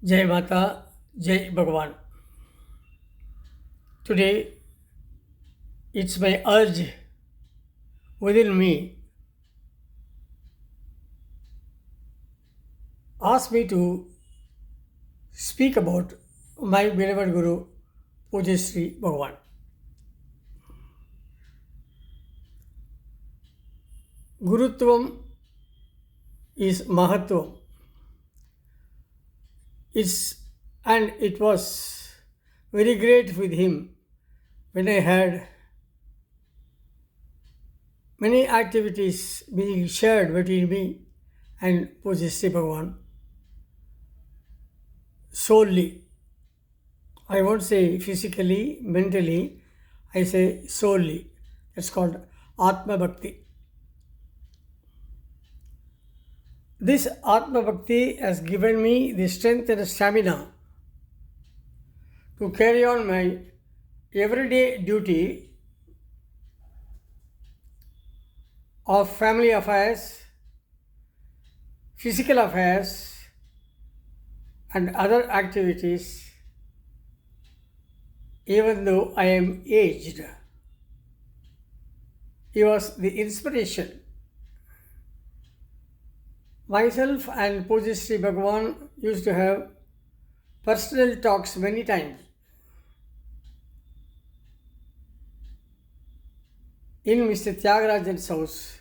Jai Mata, Jai Bhagavan. Today, it's my urge within me, ask me to speak about my beloved Guru, Pujya Sri Bhagavan. Gurutvam is Mahatvam. It was very great with him when I had many activities being shared between me and Pujya Sri Bhagavan solely. I won't say physically, mentally, I say solely. It's called Athma Bakthi. This Atma Bhakti has given me the strength and stamina to carry on my everyday duty of family affairs, physical affairs, and other activities, even though I am aged. He was the inspiration. Myself and Pujya Sri Bhagavan used to have personal talks many times. In Mr. Tyagarajan's house,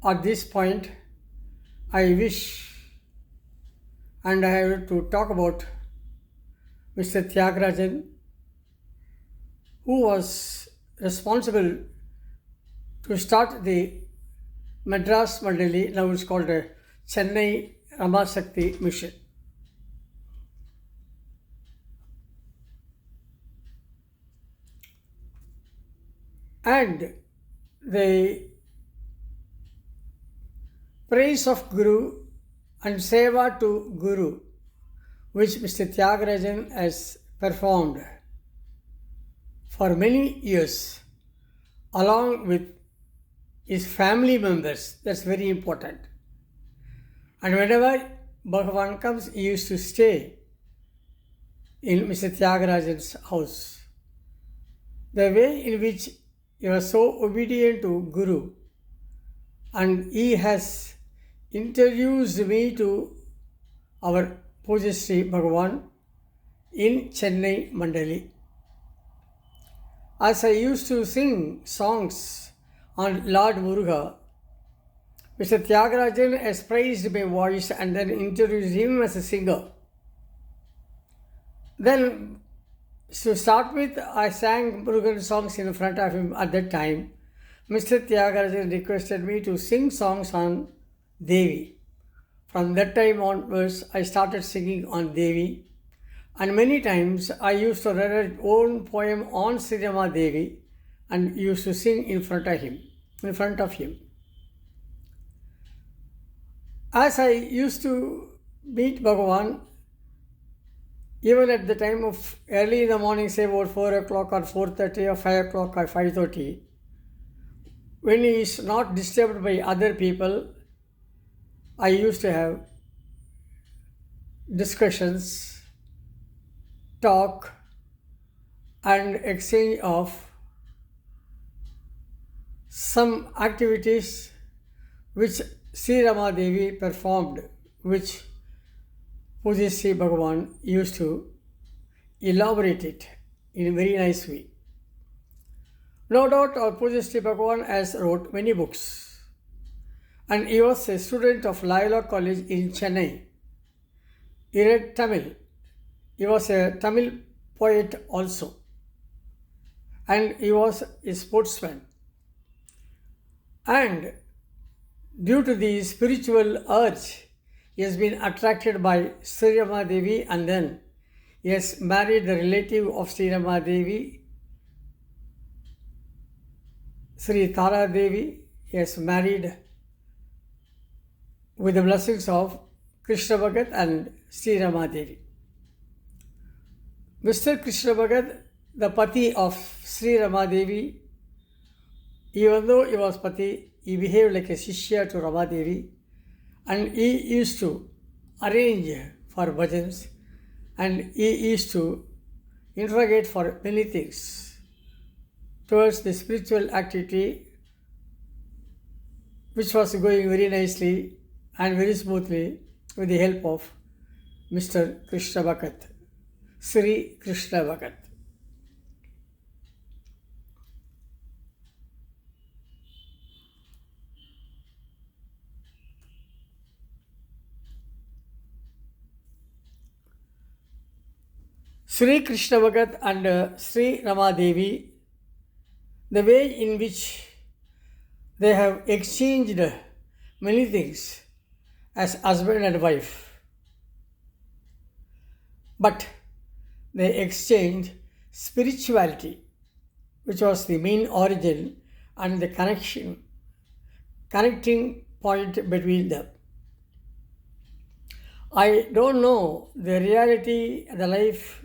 at this point, I wish and I have to talk about Mr. Tyagarajan, who was responsible to start the Madras Mandali, now it's called Chennai Rama Shakti Mission. And the praise of Guru and Seva to Guru, which Mr. Tyagarajan has performed for many years, along with his family members. That's very important. And whenever Bhagavan comes, he used to stay in Mr. Tyagarajan's house. The way in which he was so obedient to Guru, and he has introduced me to our Pujya Sri Bhagavan in Chennai Mandali. As I used to sing songs on Lord Muruga, Mr. Tyagarajan has praised my voice and then introduced him as a singer. Then, to start with, I sang Murugan songs in front of him at that time. Mr. Tyagarajan requested me to sing songs on Devi. From that time onwards, I started singing on Devi. And many times, I used to write an own poem on Sri Rama Devi and used to sing in front of him. As I used to meet Bhagavan, even at the time of early in the morning, say about 4 o'clock or 4:30 or 5 o'clock or 5:30, when he is not disturbed by other people, I used to have discussions, talk, and exchange of some activities which Sri Rama Devi performed, which Pujya Sri Bhagavan used to elaborate it in a very nice way. No doubt our Pujya Sri Bhagavan has wrote many books, and he was a student of Loyola College in Chennai. He read Tamil. He was a Tamil poet also, and he was a sportsman. And due to the spiritual urge, he has been attracted by Sri Rama Devi, and then he has married the relative of Sri Rama Devi, Sri Tara Devi. He has married with the blessings of Krishna Bhagat and Sri Rama Devi. Mr. Krishna Bhagat, the Pati of Sri Rama Devi, even though he was Pati, he behaved like a Shishya to Rama Devi, and he used to arrange for bhajans and he used to interrogate for many things towards the spiritual activity, which was going very nicely and very smoothly with the help of Mr. Krishna Bhagat, Sri Krishna Bhagat. Sri Krishna Bhagat and Sri Rama Devi, the way in which they have exchanged many things as husband and wife, but they exchanged spirituality, which was the main origin and the connecting point between them. I don't know the reality, the life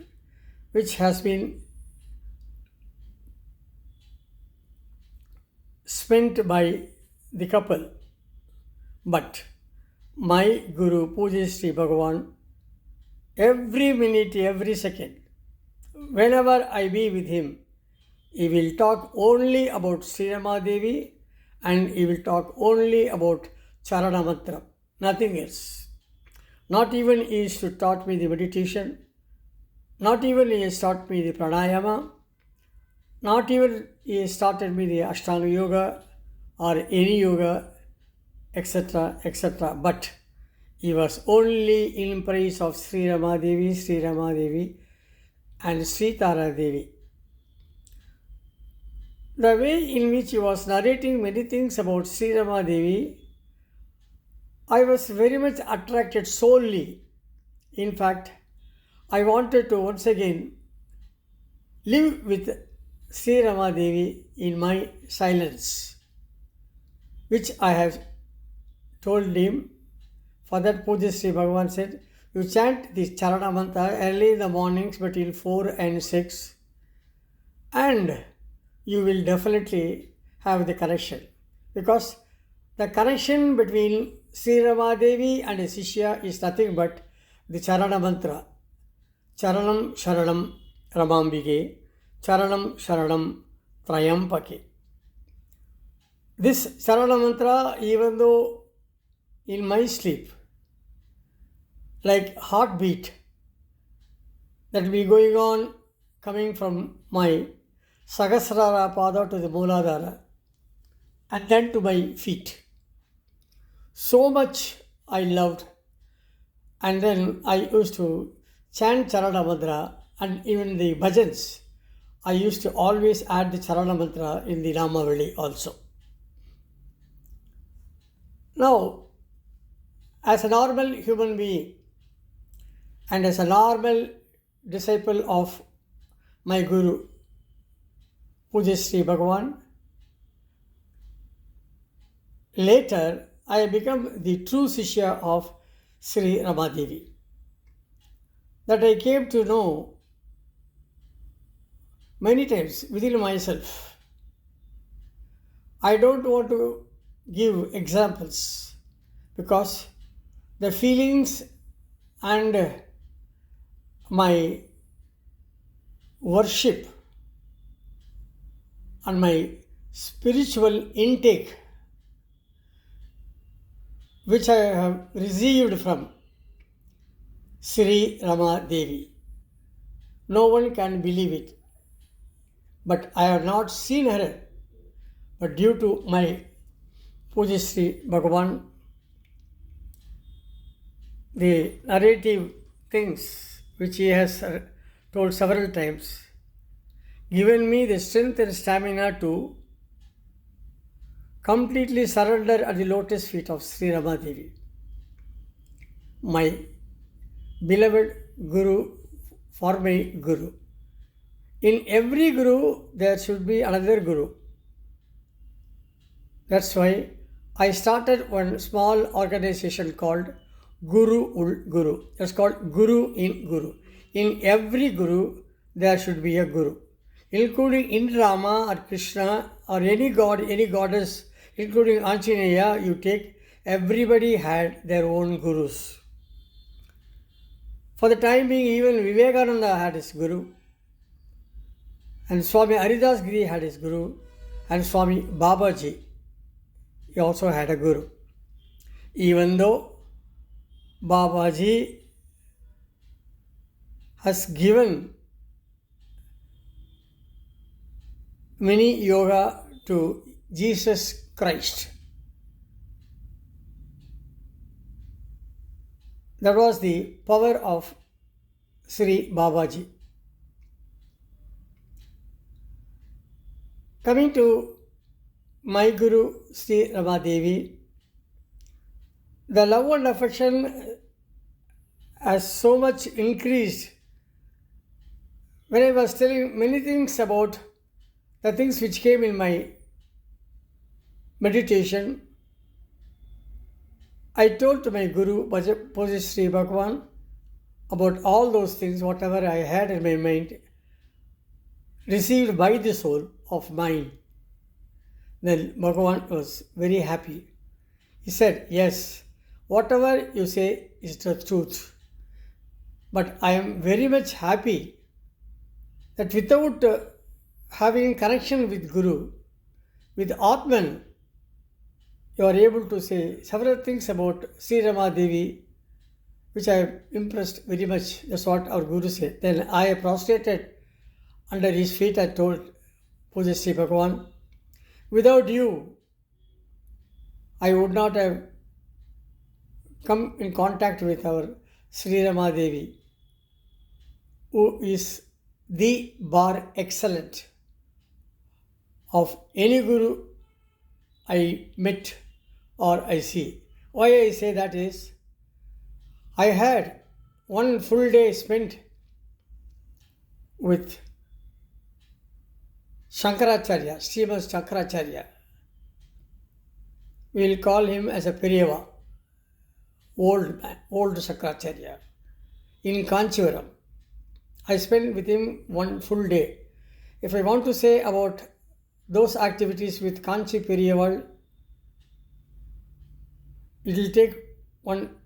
which has been spent by the couple, but my Guru Pujya Sri Bhagavan, every minute, every second, whenever I be with him, he will talk only about Sri Rama Devi and he will talk only about Charana Mantra, nothing else. Not even he is to taught me the meditation, not even he has taught me the pranayama, not even he has taught me the Ashtanga Yoga or any yoga, etc., etc. But he was only in praise of Sri Rama Devi, and Sri Tara Devi. The way in which he was narrating many things about Sri Rama Devi, I was very much attracted solely. In fact, I wanted to once again live with Sri Rama Devi in my silence, which I have told him. For that, Pujya Sri Bhagavan said, you chant the Charana Mantra early in the mornings between 4 and 6, and you will definitely have the connection. Because the connection between Sri Rama Devi and a Sishya is nothing but the Charana Mantra. Charanam Sharanam Ramambige, Charanam Sharanam Trayampake. This Charana Mantra, even though in my sleep, like heartbeat, that will be going on coming from my Sahasrara Pada to the Mooladhara and then to my feet. So much I loved, and then I used to chant Charana Mantra, and even the bhajans, I used to always add the Charana Mantra in the Namavali also. Now, as a normal human being and as a normal disciple of my Guru, Pujya Sri Bhagavan, later I become the true Sishya of Sri Rama Devi. That I came to know many times within myself. I don't want to give examples because the feelings and my worship and my spiritual intake which I have received from Sri Rama Devi, no one can believe it. But I have not seen her. But due to my Pujya Sri Bhagavan, the narrative things which he has told several times, given me the strength and stamina to completely surrender at the lotus feet of Sri Rama Devi, my beloved Guru, for my Guru. In every Guru, there should be another Guru. That's why I started one small organization called Guru Ul Guru. That's called Guru in Guru. In every Guru, there should be a Guru, including in Rama or Krishna or any god, any goddess, including Anjaneya, you take, everybody had their own Gurus. For the time being, even Vivekananda had his guru, and Swami Haridas Giri had his guru, and Swami Babaji, he also had a guru. Even though Babaji has given many yoga to Jesus Christ. That was the power of Sri Babaji. Coming to my Guru Sri Rama Devi, the love and affection has so much increased when I was telling many things about the things which came in my meditation. I told to my Guru, Pujya Sri Bhagavan, about all those things, whatever I had in my mind, received by the soul of mine. Then Bhagavan was very happy. He said, yes, whatever you say is the truth. But I am very much happy that without having connection with Guru, with Atman, you are able to say several things about Sri Rama Devi, which I am impressed very much. That's what our Guru said. Then I prostrated under his feet. I told Pujya Sri Bhagavan, without you, I would not have come in contact with our Sri Rama Devi, who is the bar excellent of any Guru I met or I see. Why I say that is, I had one full day spent with Shankaracharya, Srimad Shankaracharya. We will call him as a Periyava, old man, old Shankaracharya, in Kanchivaram. I spent with him one full day. If I want to say about those activities with Kanchi Periyava, it will take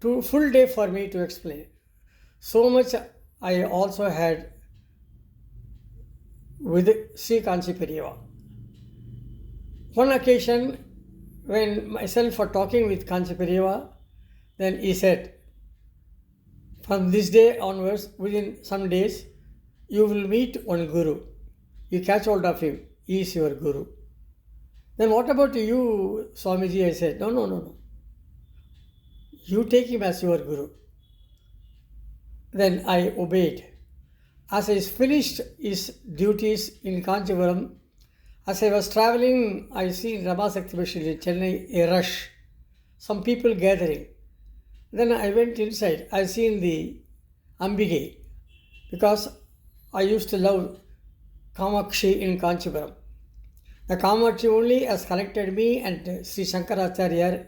2 full day for me to explain. So much I also had with Sri Kanchi Periyava. One occasion, when myself were talking with Kanchi Periyava, then he said, from this day onwards, within some days, you will meet one Guru. You catch hold of him. He is your Guru. Then what about you, Swamiji? I said, no. You take him as your Guru. Then I obeyed. As I finished his duties in Kanchivaram, as I was traveling, I see in Rama Sakti Mission in Chennai a rush, some people gathering. Then I went inside. I seen the Ambige, because I used to love Kamakshi in Kanchivaram. The Kamakshi only has collected me and Sri Shankaracharya,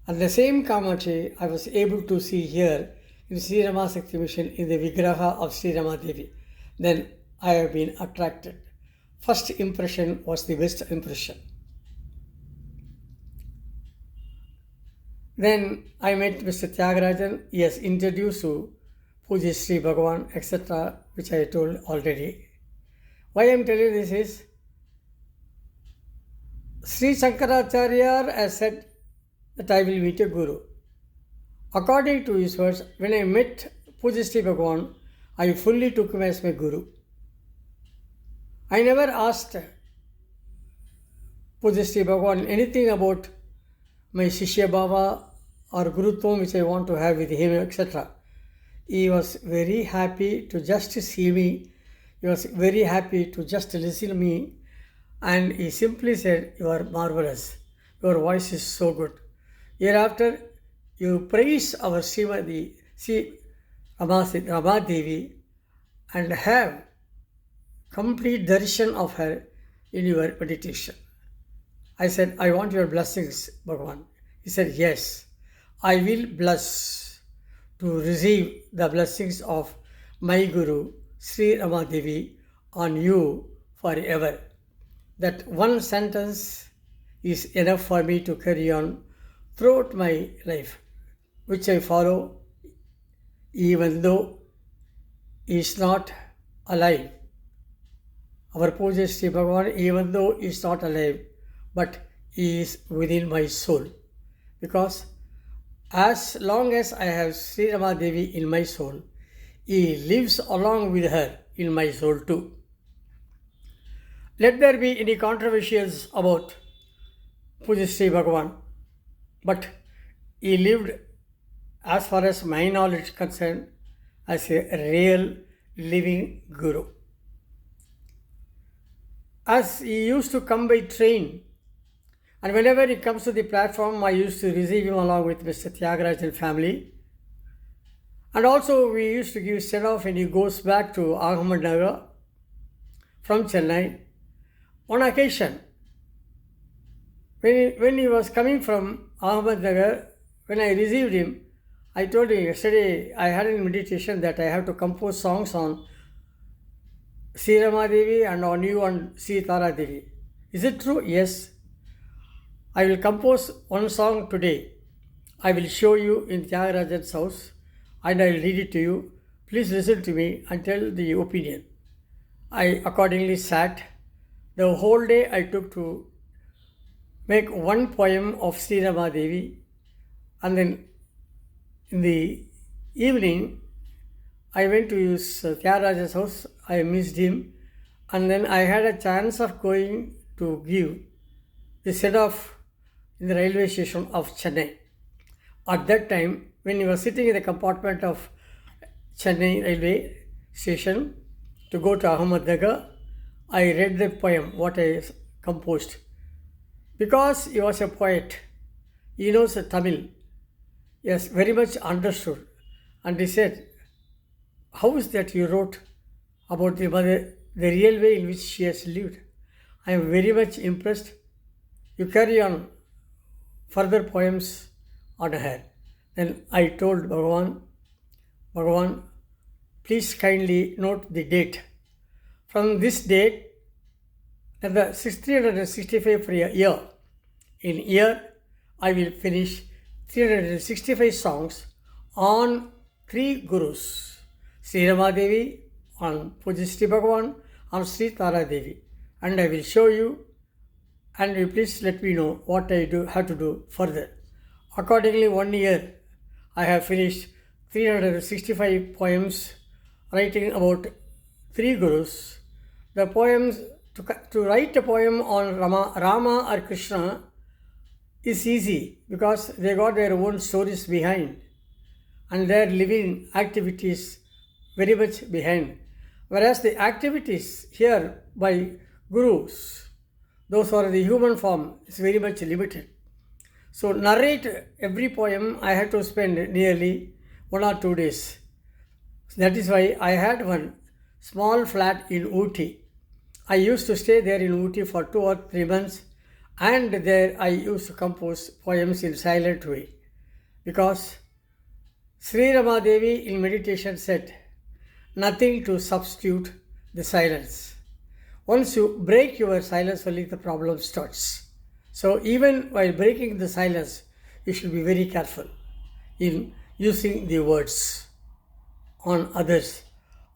and the same Kamakshi I was able to see here in Sri Rama Sakti Mission in the Vigraha of Sri Rama Devi. Then I have been attracted. First impression was the best impression. Then I met Mr. Tyagarajan. He has introduced to Pujya Sri Bhagavan, etc., which I told already. Why I am telling this is, Sri Shankaracharya has said that I will meet a Guru. According to his words, when I met Pujya Sri Bhagavan, I fully took him as my Guru. I never asked Pujya Sri Bhagavan anything about my Shishya Bhava or Gurutvam which I want to have with him, etc. He was very happy to just see me. He was very happy to just listen to me. And he simply said, you are marvelous. Your voice is so good. Hereafter, you praise our Srimati Sri Rama Devi and have complete darshan of her in your meditation. I said, I want your blessings, Bhagavan. He said, yes, I will bless to receive the blessings of my Guru, Sri Rama Devi, on you forever. That one sentence is enough for me to carry on throughout my life, which I follow even though he is not alive. Our Puja Sri Bhagavan, even though he is not alive, but he is within my soul. Because as long as I have Sri Rama Devi in my soul, he lives along with her in my soul too. Let there be any controversies about Puja Sri Bhagavan, but he lived, as far as my knowledge is concerned, as a real living Guru. As he used to come by train, and whenever he comes to the platform, I used to receive him along with Mr. Tyagarajan family. And also we used to give send-off when he goes back to Ahmednagar from Chennai. On occasion, when he was coming from Ahmednagar, when I received him, I told him yesterday I had in meditation that I have to compose songs on Sri Rama Devi and on you and Sri Tara Devi. Is it true? Yes. I will compose one song today. I will show you in Tyagarajan's house and I will read it to you. Please listen to me and tell the opinion. I accordingly sat. The whole day I took to make one poem of Sri Rama Devi, and then in the evening I went to his Tyagarajan's house. I missed him, and then I had a chance of going to give the send-off in the railway station of Chennai. At that time, when he was sitting in the compartment of Chennai railway station to go to Ahmednagar, I read the poem, what I composed. Because he was a poet, he knows Tamil, he has very much understood. And he said, how is that you wrote about the mother, the real way in which she has lived? I am very much impressed. You carry on further poems on her. Then I told Bhagavan, please kindly note the date. From this date, at the 365 for a year, in year, I will finish 365 songs on 3 Gurus. Sri Rama Devi, on Puja Sri Bhagavan, on Sri Tara Devi. And I will show you, and you please let me know what I have to do further. Accordingly, 1 year, I have finished 365 poems writing about 3 Gurus. The poems, to write a poem on Rama or Krishna is easy because they got their own stories behind and their living activities very much behind. Whereas the activities here by Gurus, those who are the human form, is very much limited. So narrate every poem, I had to spend nearly 1 or 2 days. That is why I had one small flat in Ooty. I used to stay there in Ooty for 2 or 3 months, and there I used to compose poems in silent way. Because Sri Rama Devi in meditation said, nothing to substitute the silence. Once you break your silence, only the problem starts. So even while breaking the silence, you should be very careful in using the words on others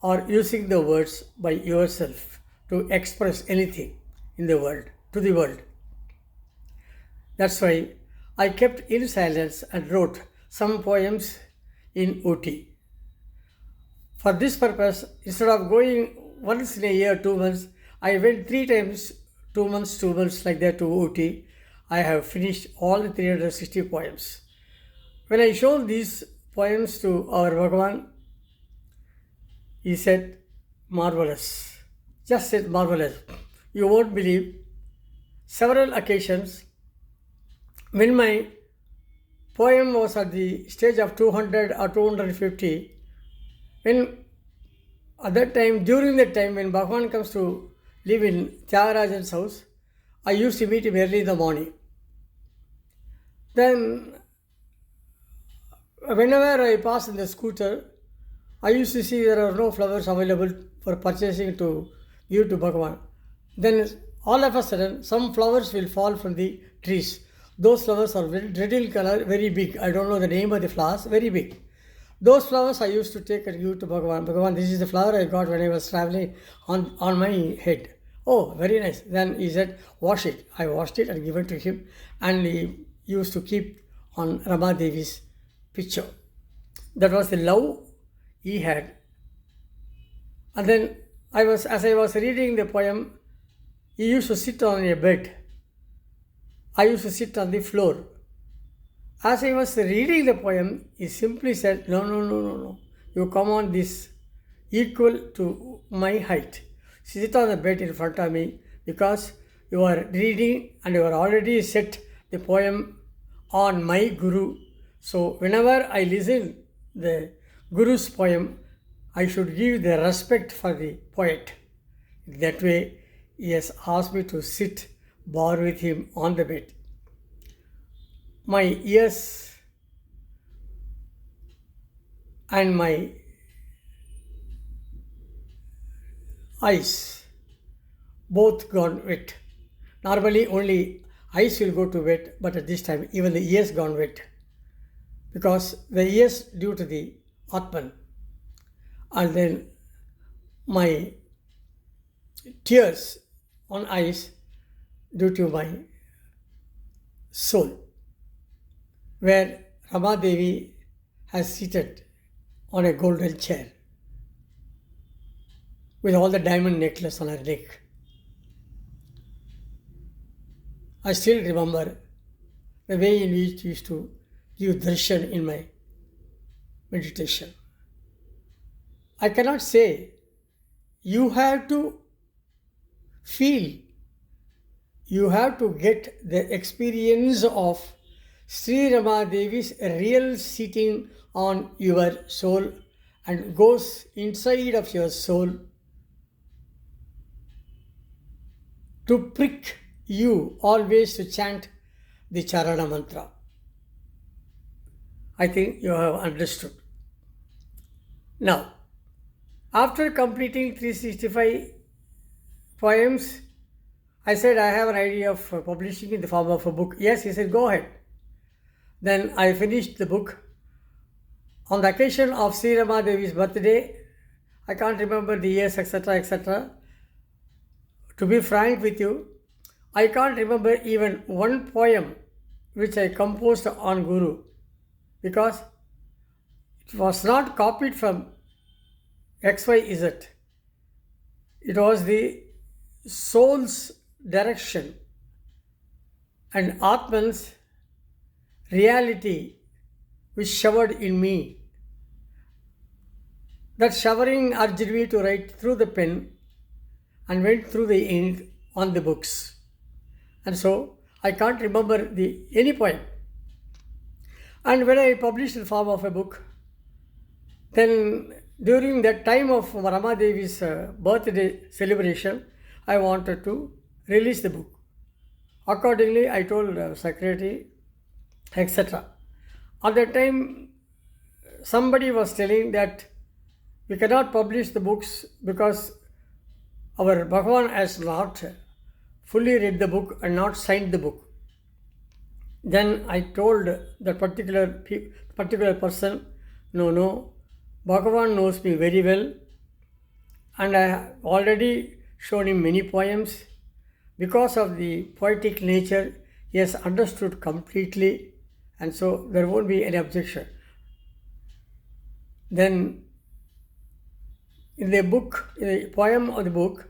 or using the words by yourself to express anything in the world, to the world. That's why I kept in silence and wrote some poems in Ooty. For this purpose, instead of going once in a year, 2 months, I went 3 times, 2 months, 2 months like that to Ooty. I have finished all the 360 poems. When I showed these poems to our Bhagavan, he said, marvelous. Just said marvelous. You won't believe. Several occasions, when my poem was at the stage of 200 or 250, when at that time, during that time when Bhagavan comes to live in Tyagarajan's house, I used to meet him early in the morning. Then, whenever I pass in the scooter, I used to see there are no flowers available for purchasing to give to Bhagavan. Then, all of a sudden, some flowers will fall from the trees. Those flowers are red in color, very big. I don't know the name of the flowers, very big. Those flowers I used to take and give to Bhagavan. Bhagavan, this is the flower I got when I was traveling on my head. Oh, very nice. Then he said, wash it. I washed it and given to him, and he used to keep on Rama Devi's picture. That was the love he had. And then as I was reading the poem, he used to sit on a bed. I used to sit on the floor. As I was reading the poem, he simply said, no, no, no, no, no. You come on this equal to my height. Sit on the bed in front of me because you are reading and you are already set the poem on my Guru. So whenever I listen the Guru's poem, I should give the respect for the poet. That way, he has asked me to sit bar with him on the bed. My ears and my eyes both gone wet. Normally only eyes will go to wet, but at this time even the ears gone wet, because the ears due to the Athman, and then my tears on eyes due to my soul, where Rama Devi has seated on a golden chair with all the diamond necklace on her neck. I still remember the way in which he used to give darshan in my meditation. I cannot say, you have to feel, you have to get the experience of Sri Rama Devi's real sitting on your soul and goes inside of your soul to prick you always to chant the Charana mantra. I think you have understood. Now, after completing 365 poems, I said I have an idea of publishing in the form of a book. Yes, he said, go ahead. Then I finished the book. On the occasion of Sri Rama Devi's birthday, I can't remember the years, etc., etc. To be frank with you, I can't remember even one poem which I composed on Guru, because it was not copied from XYZ. It was the soul's direction and Atman's reality which showered in me. That showering urged me to write through the pen and went through the ink on the books. And so I can't remember any poem. And when I published in the form of a book, then during that time of Rama Devi's birthday celebration, I wanted to release the book. Accordingly, I told secretary, etc. At that time, somebody was telling that we cannot publish the books because our Bhagavan has not fully read the book and not signed the book. Then I told that particular person, no, Bhagavan knows me very well, and I have already shown him many poems. Because of the poetic nature, he has understood completely, and so there won't be any objection. Then in the poem of the book,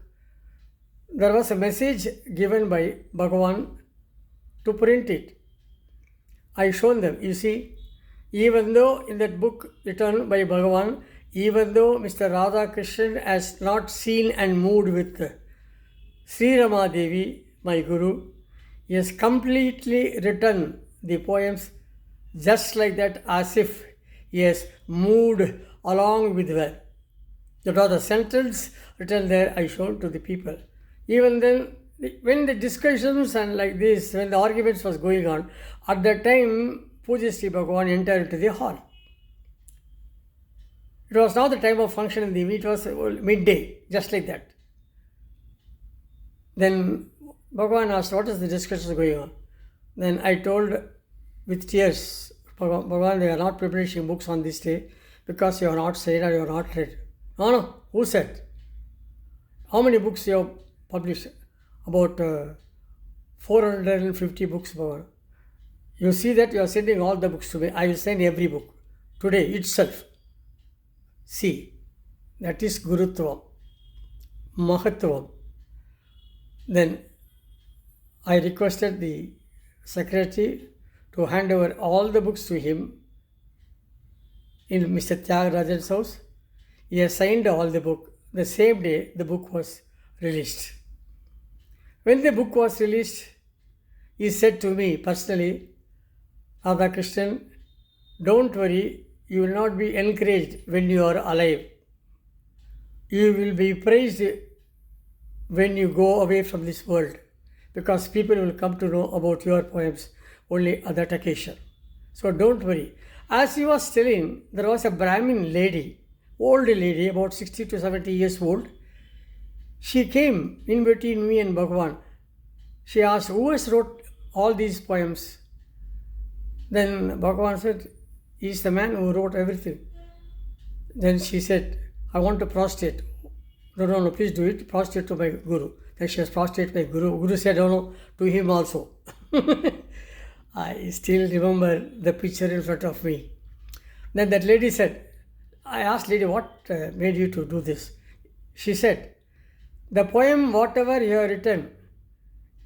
there was a message given by Bhagavan to print it. I shown them. You see, even though in that book written by Bhagavan, even though Mr. Radha Krishnan has not seen and moved with Sri Rama Devi, my Guru, he has completely written the poems just like that, as if he has moved along with her. That was the sentence written there, I showed to the people. Even then, when the discussions and like this, when the arguments was going on, at that time, Pujya Sri Bhagavan entered into the hall. It was not the time of function in the evening, it was midday, just like that. Then Bhagavan asked, what is the discussion going on? Then I told with tears, Bhagavan, they are not publishing books on this day because you are not said or you are not read. No, no. Who said? How many books you have published? About 450 books. You see that you are sending all the books to me. I will send every book today itself. See, that is Gurutvam, Mahatvam. Then I requested the secretary to hand over all the books to him in Mr. Tyagarajan's house. He has signed all the book. The same day the book was released. When the book was released, he said to me personally, Radhakrishnan, don't worry, you will not be encouraged when you are alive. You will be praised when you go away from this world, because people will come to know about your poems only on that occasion. So don't worry. As he was telling, there was a Brahmin lady, old lady, about 60 to 70 years old. She came in between me and Bhagavan. She asked, who has wrote all these poems? Then Bhagavan said, he is the man who wrote everything. Then she said, I want to prostrate. No, please do it. Prostrate to my Guru. Then she was prostrate to my Guru. Guru said, no, to him also. I still remember the picture in front of me. Then that lady said, I asked lady, what made you to do this? She said, the poem, whatever you have written,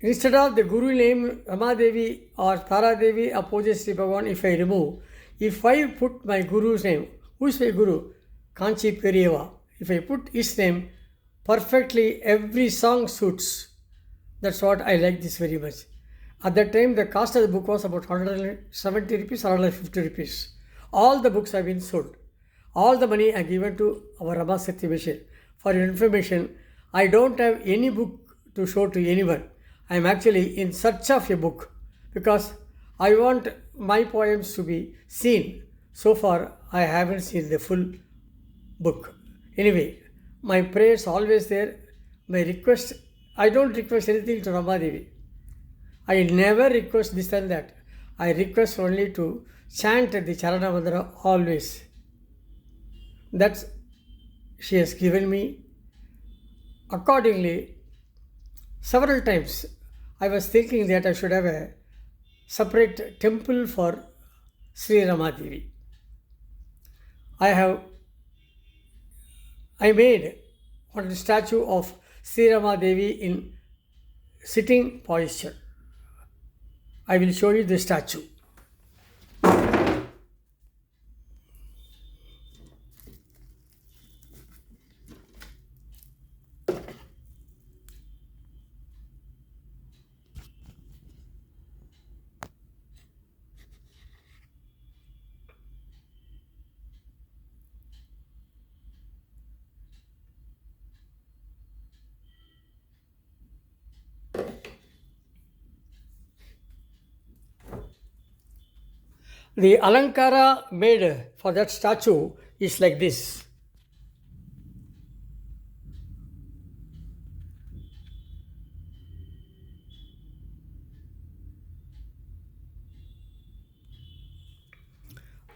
instead of the Guru name Rama Devi or Tara Devi opposes Sri Bhagavan, if I put my Guru's name, who is my Guru? Kanchi Periyava. If I put his name, perfectly every song suits. That's what I like this very much. At that time, the cost of the book was about 170 rupees or 150 rupees. All the books have been sold. All the money I given to our Rama Sakti machine. For your information, I don't have any book to show to anyone. I am actually in search of a book because I want my poems to be seen. So far, I haven't seen the full book. Anyway, my prayers always there. My request, I don't request anything to Rama Devi. I never request this and that. I request only to chant the Charana Mantra always. That's she has given me. Accordingly, several times I was thinking that I should have a separate temple for Sri Rama Devi. I made one statue of Sri Rama Devi in sitting posture. I will show you the statue. The Alankara made for that statue is like this.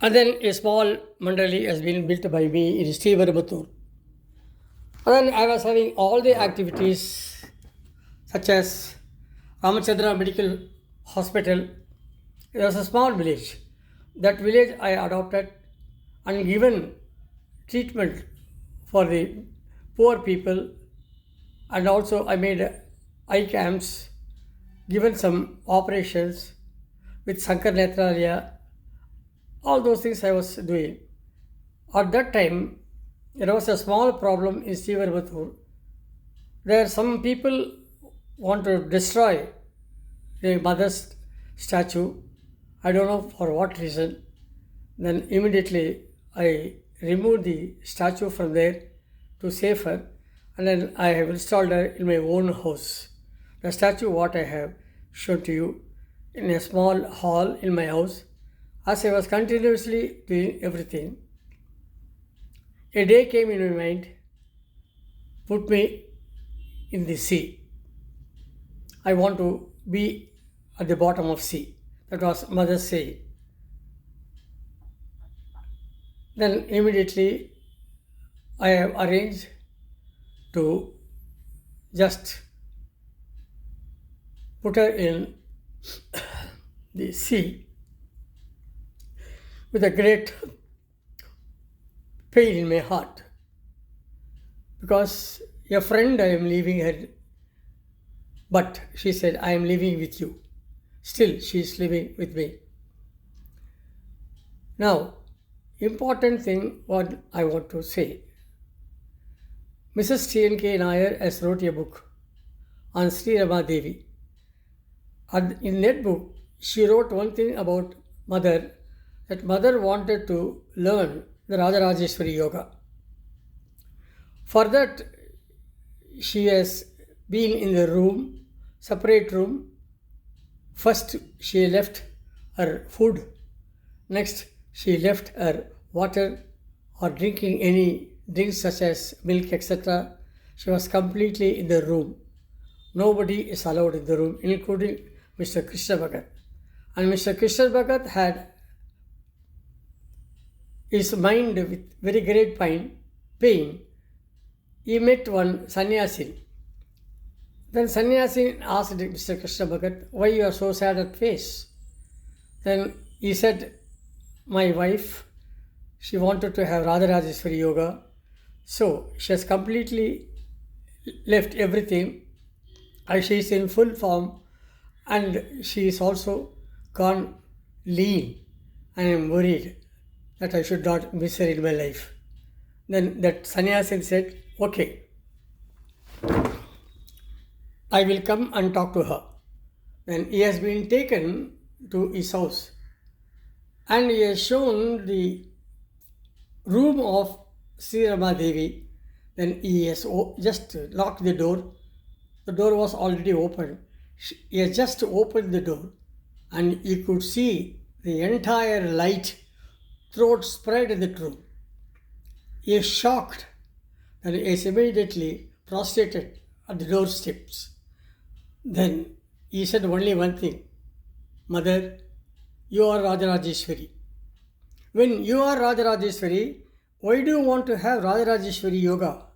And then a small mandali has been built by me in Srivaramathur. And then I was having all the activities such as Ramachandra Medical Hospital. It was a small village. That village I adopted and given treatment for the poor people, and also I made eye camps, given some operations with Sankar Netralaya. All those things I was doing. At that time, there was a small problem in Srivaramathur. There some people want to destroy the mother's statue. I don't know for what reason. Then immediately I removed the statue from there to save her, and then I have installed her in my own house. The statue what I have shown to you in a small hall in my house. As I was continuously doing everything, a day came in my mind, put me in the sea. I want to be at the bottom of sea. That was mother saying. Then immediately I have arranged to just put her in the sea with a great pain in my heart, because a friend I am leaving her, but she said, I am living with you. Still, she is living with me. Now, important thing what I want to say. Mrs. T.N.K. Nair has wrote a book on Sri Rama Devi. And in that book, she wrote one thing about mother, that mother wanted to learn the Rajarajeshwari Yoga. For that, she has been in the room, separate room. First, she left her food. Next, she left her water or drinking any drinks such as milk, etc. She was completely in the room. Nobody is allowed in the room, including Mr. Krishna Bhagat. And Mr. Krishna Bhagat had his mind with very great pain. He met one sannyasin. Then sannyasin asked Mr. Krishna Bhagat, why you are so sad at face? Then he said, my wife, she wanted to have Radharajeshwari Yoga. So she has completely left everything. She is in full form and she is also gone lean. I am worried that I should not miss her in my life. Then that sannyasin said, okay, I will come and talk to her. Then he has been taken to his house and he has shown the room of Sri Rama Devi. Then he has just locked the door. The door was already open. He has just opened the door and he could see the entire light throughout spread in the room. He is shocked and he is immediately prostrated at the doorsteps. Then he said only one thing, Mother, you are Rajarajeshwari. When you are Rajarajeshwari, why do you want to have Rajarajeshwari Yoga?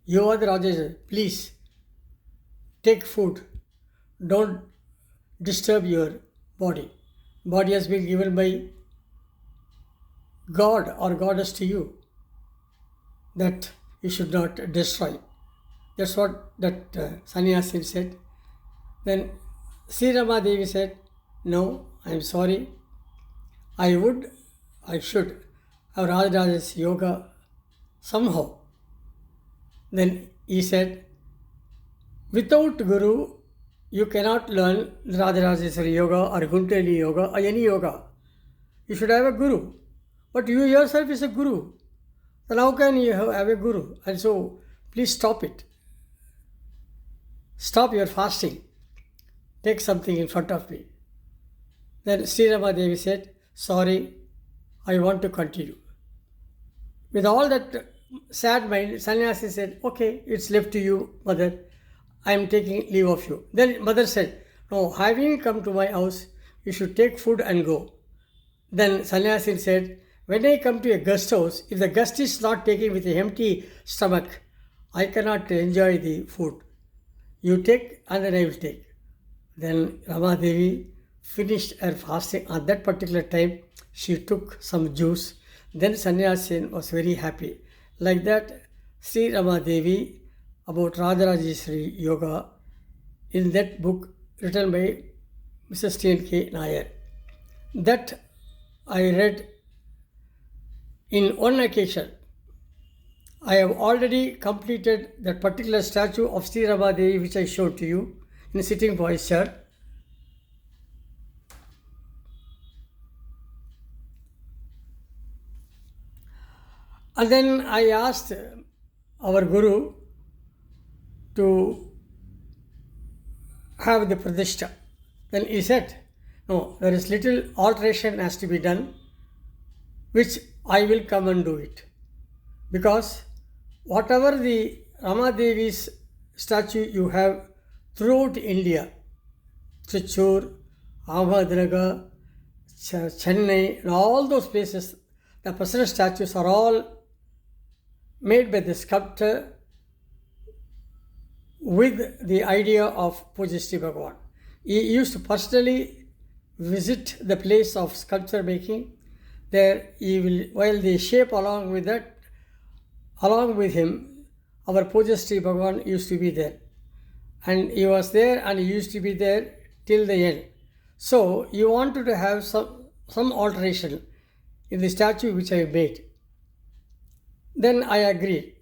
You are the Rajarajeshwari. Please take food. Don't disturb your body. Body has been given by God or goddess to you, that you should not destroy. That's what that sannyasin said. Then Sri Rama Devi said, no, I am sorry. I should have Radharajeshwari Yoga somehow. Then he said, without Guru, you cannot learn Radharajeshwari Yoga or Guntali Yoga or any yoga. You should have a Guru. But you yourself is a Guru. Then how can you have a Guru? And so, please stop it. Stop your fasting. Take something in front of me. Then Sri Rama Devi said, sorry, I want to continue. With all that sad mind, sannyasi said, okay, it's left to you, mother. I am taking leave of you. Then mother said, no, having come to my house, you should take food and go. Then sannyasi said, when I come to a guest house, if the guest is not taking with an empty stomach, I cannot enjoy the food. You take and then I will take. Then Rama Devi finished her fasting. At that particular time, she took some juice. Then Sannyasin was very happy. Like that, Sri Rama Devi about Radharajeshwari Yoga in that book written by Mrs. T.N.K. Nair. That I read in one occasion. I have already completed that particular statue of Sri Rama Devi which I showed to you in sitting posture. And then I asked our Guru to have the Pradishta. Then he said, no, there is little alteration has to be done, which I will come and do it. Because whatever the Rama Devi's statue you have throughout India, Trichur, Ahmednagar, Chennai, and all those places, the present statues are all made by the sculptor with the idea of Puja Sri Bhagavan. He used to personally visit the place of sculpture making. There he will, while they shape along with him, our Puja Sri Bhagavan used to be there. And he was there and he used to be there till the end. So you wanted to have some alteration in the statue which I made. Then I agreed.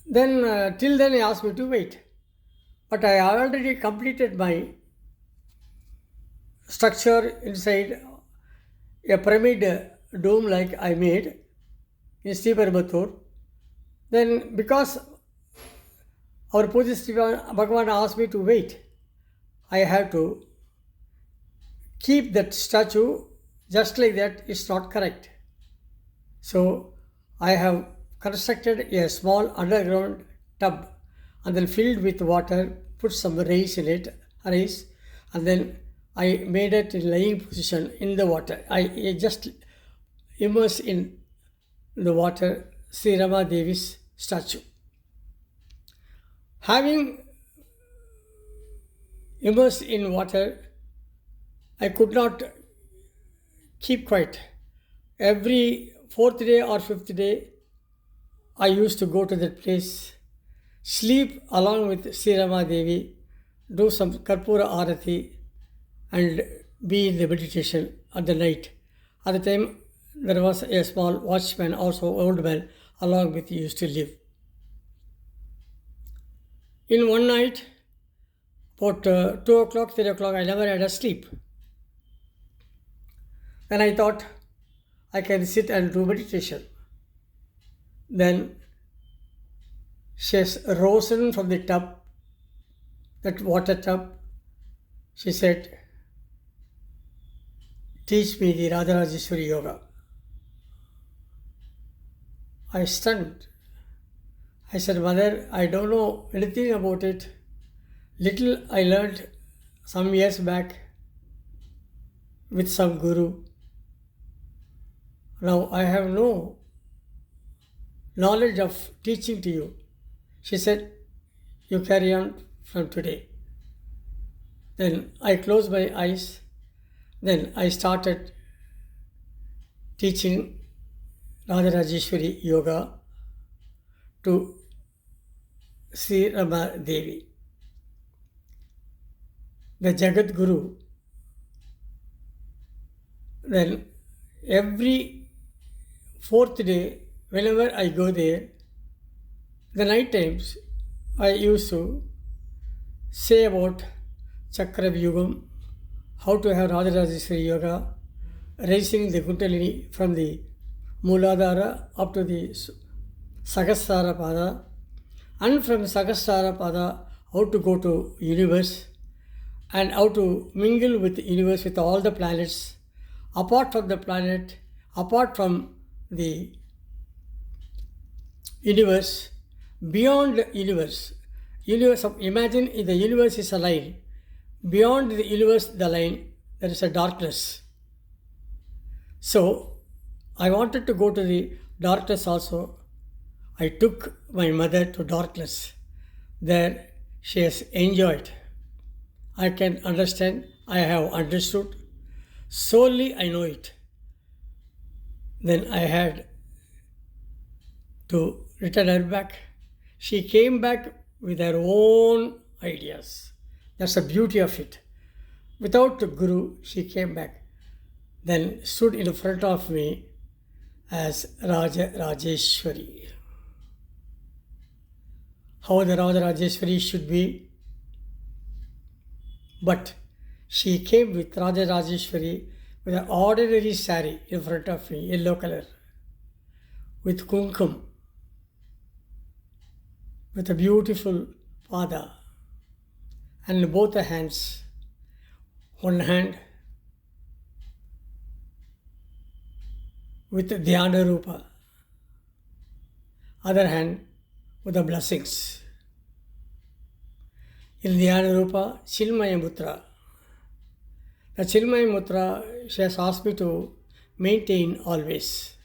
Then till then he asked me to wait. But I already completed my structure inside a pyramid dome like I made in Sriperumbudur. Then because our Puja Sri Bhagavan asked me to wait, I have to keep that statue just like that. It's not correct. So I have constructed a small underground tub and then filled with water, put some rice in it, and then I made it in lying position in the water. I just immerse in the water Sri Rama Devi's statue. Having immersed in water, I could not keep quiet. Every fourth day or fifth day, I used to go to that place, sleep along with Sri Rama Devi, do some Karpura Arati, and be in the meditation at the night. At the time, there was a small watchman, also old man, along with he used to live. In one night, about 2 o'clock, 3 o'clock, I never had a sleep. Then I thought I can sit and do meditation. Then she has risen from the tub, that water tub. She said, "Teach me the Radharajeshwari Yoga." I stunned. I said, "Mother, I don't know anything about it. Little I learned some years back with some guru. Now I have no knowledge of teaching to you." She said, "You carry on from today." Then I closed my eyes. Then I started teaching Radharajeshwari Yoga to Sri Rama Devi. The Jageth Guru. Then every fourth day, whenever I go there, the night times, I used to say about Chakra Vyugam, how to have Radharajeshwari Yoga, raising the Kundalini from the Mooladhara up to the Sahasrara Pada, and from Sahasrara Pada, how to go to universe, and how to mingle with the universe, with all the planets, apart from the planet, apart from the universe, beyond the universe. Imagine if the universe is a line. Beyond the universe, the line, there is a darkness. So, I wanted to go to the darkness also. I took my mother to darkness. There she has enjoyed. I can understand, I have understood. Solely I know it. Then I had to return her back. She came back with her own ideas. That's the beauty of it. Without the Guru, she came back. Then stood in front of me as Rajeshwari. How the Rajeshwari should be. But she came with Rajeshwari with an ordinary sari in front of me, yellow color, with kumkum, with a beautiful pada, and both the hands, one hand with Dhyana Rupa, other hand with the blessings. In Dhyana Rupa, Chilmaya Mutra. The Chilmaya Mutra, she has asked me to maintain always.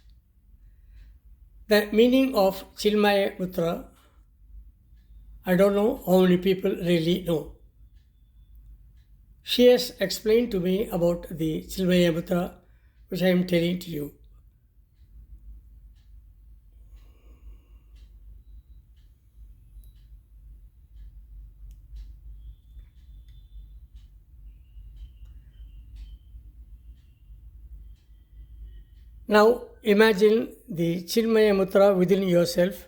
The meaning of Chinmaya Putra, I don't know how many people really know. She has explained to me about the Chinmaya Putra, which I am telling to you. Now imagine the Chinmaya Mudra within yourself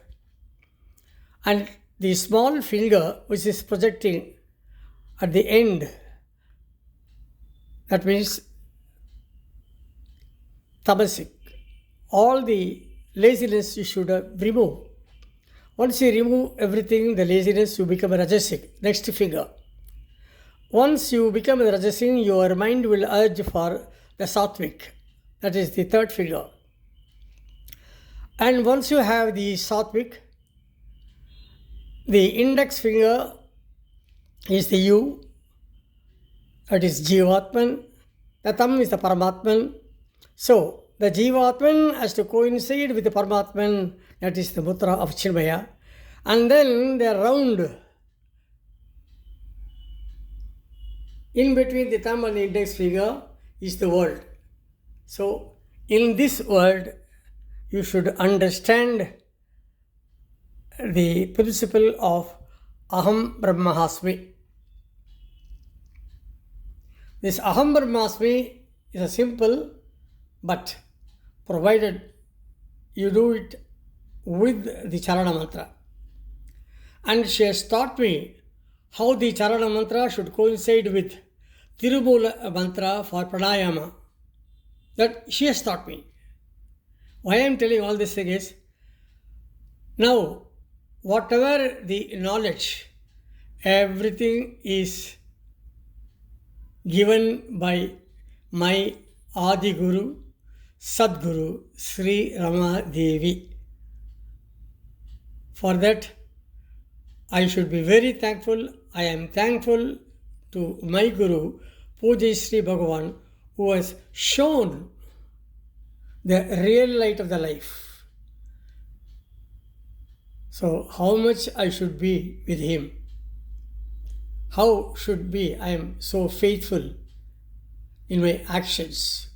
and the small finger which is projecting at the end. That means tamasic. All the laziness you should remove. Once you remove everything, the laziness, you become a rajasic. Next finger. Once you become a rajasic, your mind will urge for the sattvic. That is the third finger. And once you have the sattvic, the index finger is the you, that is Jivatman, the thumb is the Paramatman. So, the Jivatman has to coincide with the Paramatman, that is the Mudra of Chinmaya. And then the round in between the thumb and the index finger is the world. So, in this world, you should understand the principle of Aham Brahmasmi. This Aham Brahmasmi is a simple, but provided you do it with the Charana Mantra. And she has taught me how the Charana Mantra should coincide with Tirumula Mantra for Pranayama. That she has taught me. Why I am telling all this thing is, now, whatever the knowledge, everything is given by my Adi Guru, Sadguru, Sri Rama Devi. For that, I should be very thankful. I am thankful to my Guru, Pujya Sri Bhagavan, who has shown the real light of the life. So, how much I should be with him? How should be I am so faithful in my actions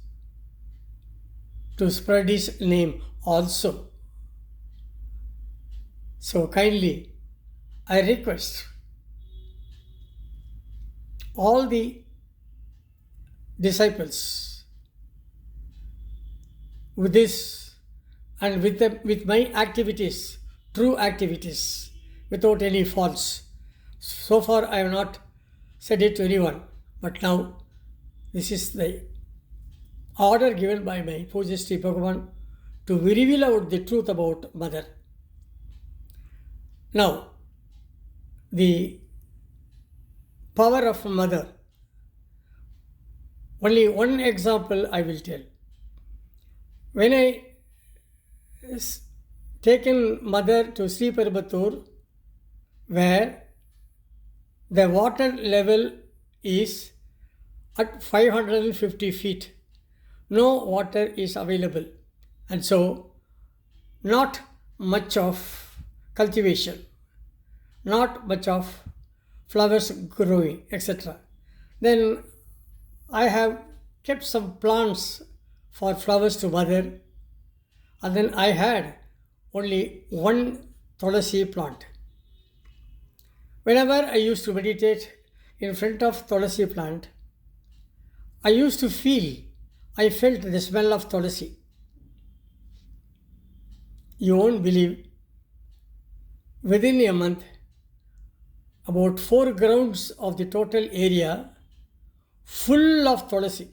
to spread his name also. So, kindly, I request all the disciples with this and with my activities, true activities, without any faults. So far I have not said it to anyone, but now this is the order given by my Pujya Sri Bhagavan to reveal out the truth about Mother. Now, the power of Mother. Only one example I will tell. When I taken Mother to Sri Perumbudur, where the water level is at 550 feet, no water is available, and so not much of cultivation, not much of flowers growing, etc. Then I have kept some plants for flowers to Mother, and then I had only one Tulasi plant. Whenever I used to meditate in front of Tulasi plant, I felt the smell of Tulasi. You won't believe, within a month, about 4 grounds of the total area full of Tulasi.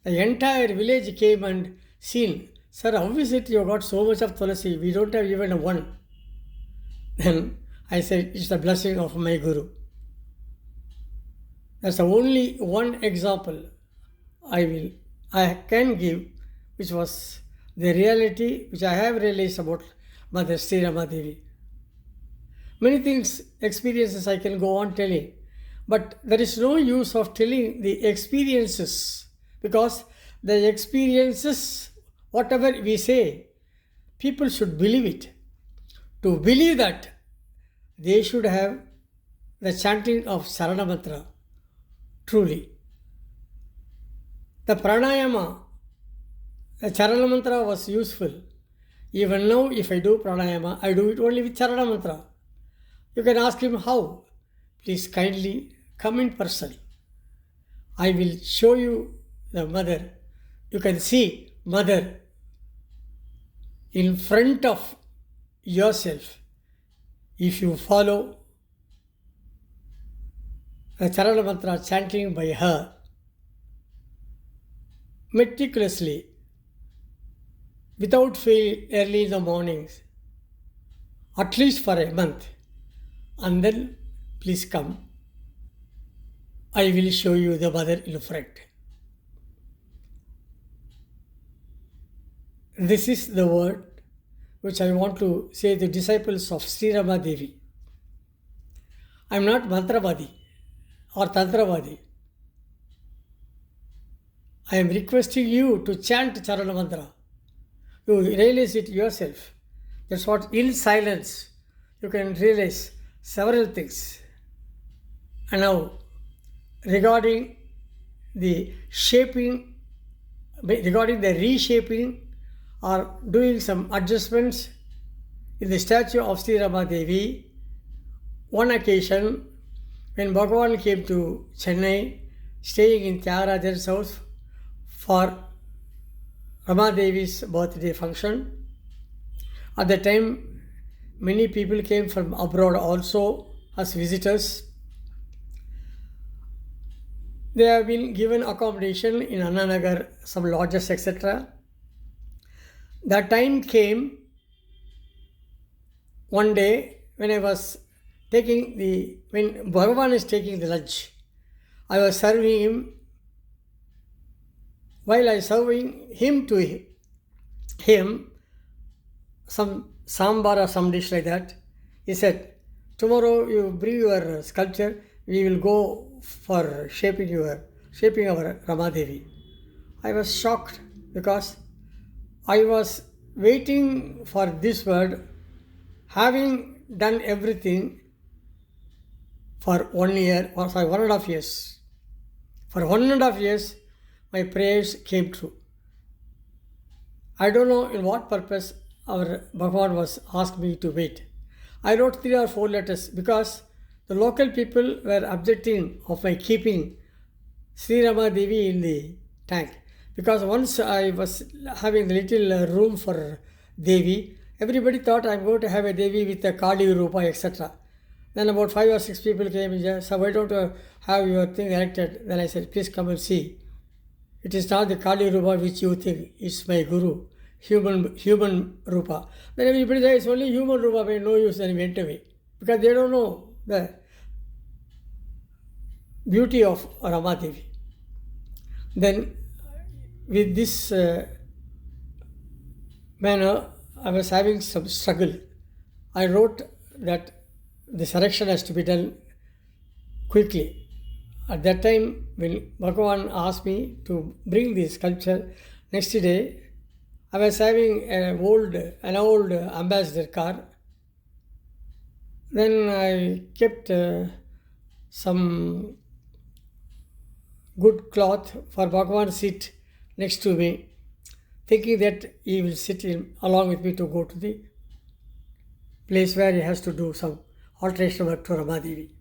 The entire village came and seen, "Sir, how is it you got so much of Tulasi? We don't have even one." Then I said, "It's the blessing of my Guru." That's the only one example I can give, which was the reality which I have realized about Mother Sri Rama Devi. Many things, experiences I can go on telling, but there is no use of telling the experiences, because The experiences, whatever we say, people should believe it. To believe that, they should have the chanting of Sarana Mantra truly. The pranayama, the Charana Mantra was useful. Even now, if I do pranayama, I do it only with Charana Mantra. You can ask him how. Please kindly come in person. I will show you the mother. You can see mother in front of yourself if you follow the Charana Mantra chanting by her meticulously, without fail, early in the mornings, at least for a month, and then please come. I will show you the mother in front. This is the word which I want to say to the disciples of Sri Rama Devi. I am not Mantravadi or Tantravadi. I am requesting you to chant Charana Mantra. You realize it yourself. That's what in silence you can realize several things. And now, regarding the reshaping or doing some adjustments in the statue of Sri Rama Devi, one occasion when Bhagavan came to Chennai, staying in Tyagarajan's house for Rama Devi's birthday function. At the time, many people came from abroad also as visitors. They have been given accommodation in Annanagar, some lodges, etc. That time came one day when when Bhagavan is taking the lunch. I was serving him. While I serving him to him, some sambar or some dish like that, he said, tomorrow you bring your sculpture, we will go for shaping our Rama Devi. I was shocked because I was waiting for this word, having done everything for 1 year, or sorry, 1.5 years. For 1.5 years, my prayers came true. I don't know in what purpose our Bhagavan was asked me to wait. I wrote 3 or 4 letters because the local people were objecting of my keeping Sri Rama Devi in the tank. Because once I was having the little room for Devi, everybody thought I'm going to have a Devi with a Kali Rupa, etc. Then about 5 or 6 people came and said, so why don't you have your thing erected? Then I said, please come and see. It is not the Kali Rupa which you think is my Guru, human Rupa. Then everybody says, it's only human Rupa, but no use, then went away. Because they don't know the beauty of Rama Devi. Then with this manner, I was having some struggle. I wrote that this erection has to be done quickly. At that time, when Bhagavan asked me to bring this sculpture, next day, I was having an old ambassador car. Then I kept some good cloth for Bhagavan to sit next to me, thinking that he will sit along with me to go to the place where he has to do some alteration work to Rama Devi.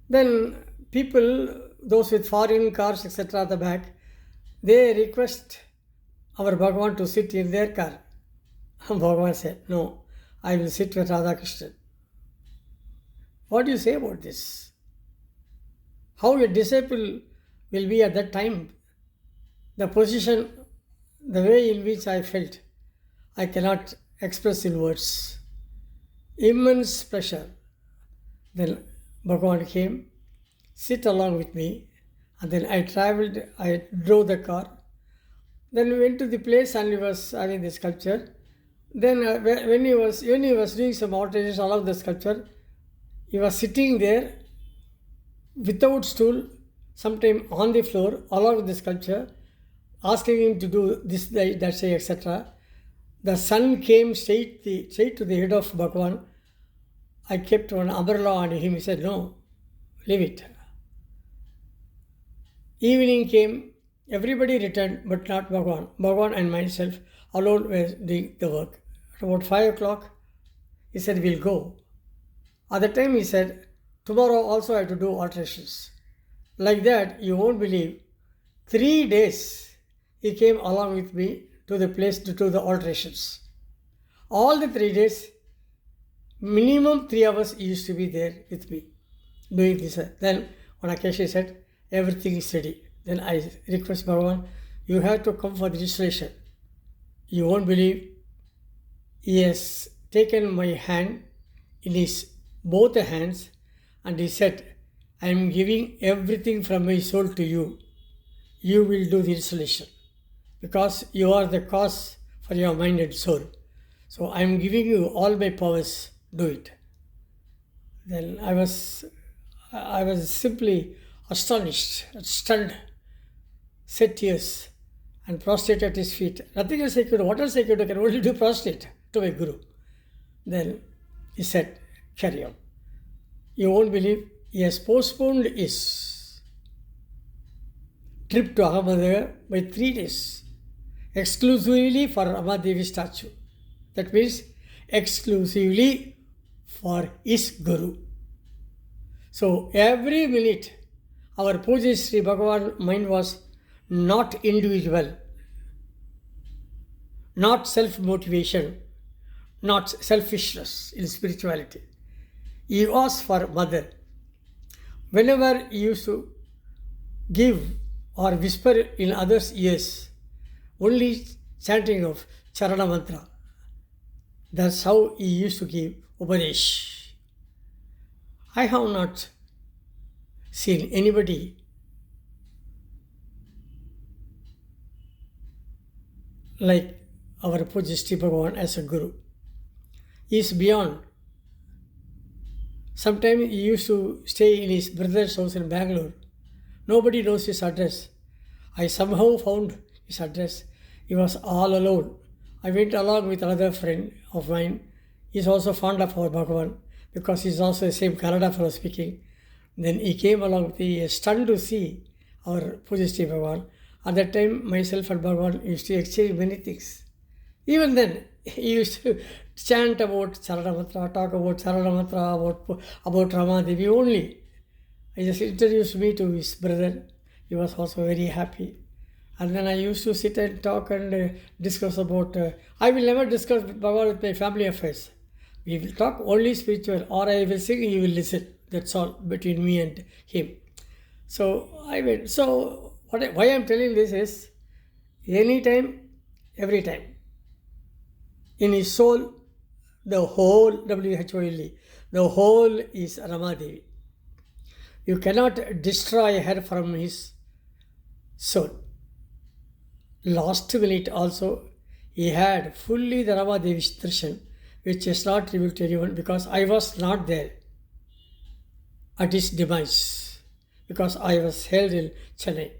Then people, those with foreign cars, etc. at the back, they request our Bhagavan to sit in their car. Bhagavan said, no, I will sit with Radha Krishna. What do you say about this? How a disciple will be at that time? The position, the way in which I felt, I cannot express in words. Immense pleasure. Then Bhagavan came, sit along with me, and then I drove the car. Then we went to the place and he was having the sculpture. Then when he was doing some alterations along the sculpture, he was sitting there without stool, sometime on the floor, along with the sculpture. asking him to do this, that, say, etc. The sun came straight to the head of Bhagavan. I kept one umbrella on him. He said, no, leave it. Evening came, everybody returned, but not Bhagavan. Bhagavan and myself alone were doing the work. At about 5 o'clock, he said, we'll go. At the time, he said, tomorrow also I have to do alterations. Like that, you won't believe. 3 days, he came along with me to the place to do the alterations. All the 3 days, minimum 3 hours he used to be there with me doing this. Then on occasion he said, everything is ready. Then I request Bhagavan, you have to come for the registration. You won't believe. He has taken my hand in his both hands and he said, I am giving everything from my soul to you. You will do the installation because you are the cause for your mind and soul. So I am giving you all my powers. Do it. Then I was simply astonished, stunned, shed tears, and prostrate at his feet. Nothing else I could do. What else I could do? I can only do prostrate to my Guru. Then he said, carry on. You won't believe, he has postponed his trip to Ahmedabad by 3 days, exclusively for Rama Devi statue. That means exclusively for his Guru. So every minute our Puja Sri Bhagavan mind was not individual, not self-motivation, not selfishness in spirituality. He was for mother. Whenever he used to give or whisper in others' ears, only chanting of Charana Mantra. That's how he used to give Upadesh. I have not seen anybody like our Puja Sri Bhagavan as a Guru. He is beyond. Sometimes he used to stay in his brother's house in Bangalore. Nobody knows his address. I somehow found his address. He was all alone. I went along with another friend of mine. He is also fond of our Bhagavan because he is also the same Kannada fellow speaking. Then he came along with me, stunned to see our Puja Sri Bhagavan. At that time, myself and Bhagavan used to exchange many things. Even then, he used to chant about Charana Mantra, talk about Charana Mantra, about Rama Devi only. He just introduced me to his brother. He was also very happy. And then I used to sit and talk and discuss about... I will never discuss Bhagavan with my family affairs. We will talk only spiritual, or I will sing, he will listen. That's all between me and him. So I went. So why I am telling this is, anytime, every time, in his soul, the whole, WHOLE, the whole is Rama Devi. You cannot destroy her from his soul. Last minute also, he had fully the Rama Devi's darshan, which is not revealed to anyone because I was not there at his demise, because I was held in Chennai.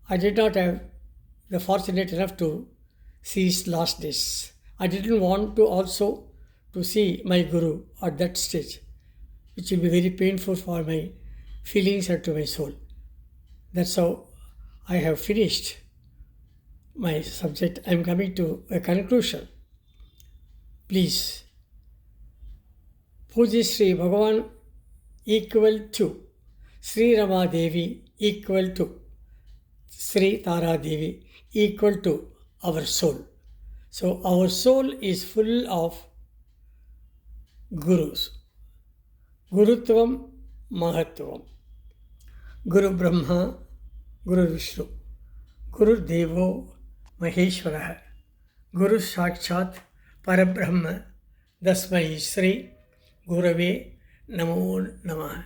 I did not have the fortunate enough to see his last days. I didn't want to also to see my Guru at that stage, which will be very painful for my feelings and to my soul. That's how I have finished my subject. I am coming to a conclusion. Please, Puja Sri Bhagavan equal to Sri Rama Devi equal to Sri Tara Devi equal to our soul. So our soul is full of Gurus. Gurutvam Mahatvam. Guru Brahma, Guru Vishnu. Guru Devo Maheshwara. Guru Sakshat Parabrahma. Dasmai Sri Gurave Namo Namah.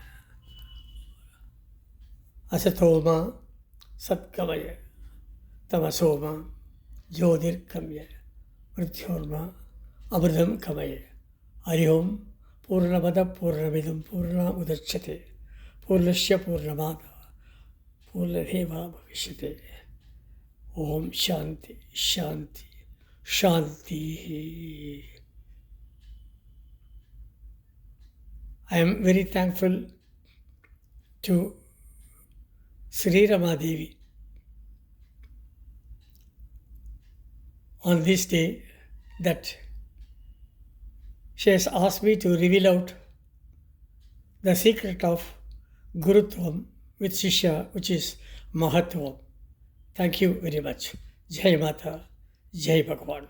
Asatoma Satkamaya Tamasoma Jyodir Kamya Mrityurma Abradam Kamaya. Hari Om Purnamada Purnamidam Purna Udachyate Purnasya Purnamada पूर्णमेवा भविष्यते. Om Shanti, Shanti, Shanti. I am very thankful to Sri Rama Devi on this day that she has asked me to reveal out the secret of Gurutvam with Shishya, which is Mahatvam. Thank you very much. Jai Mata, Jai Bhagwan.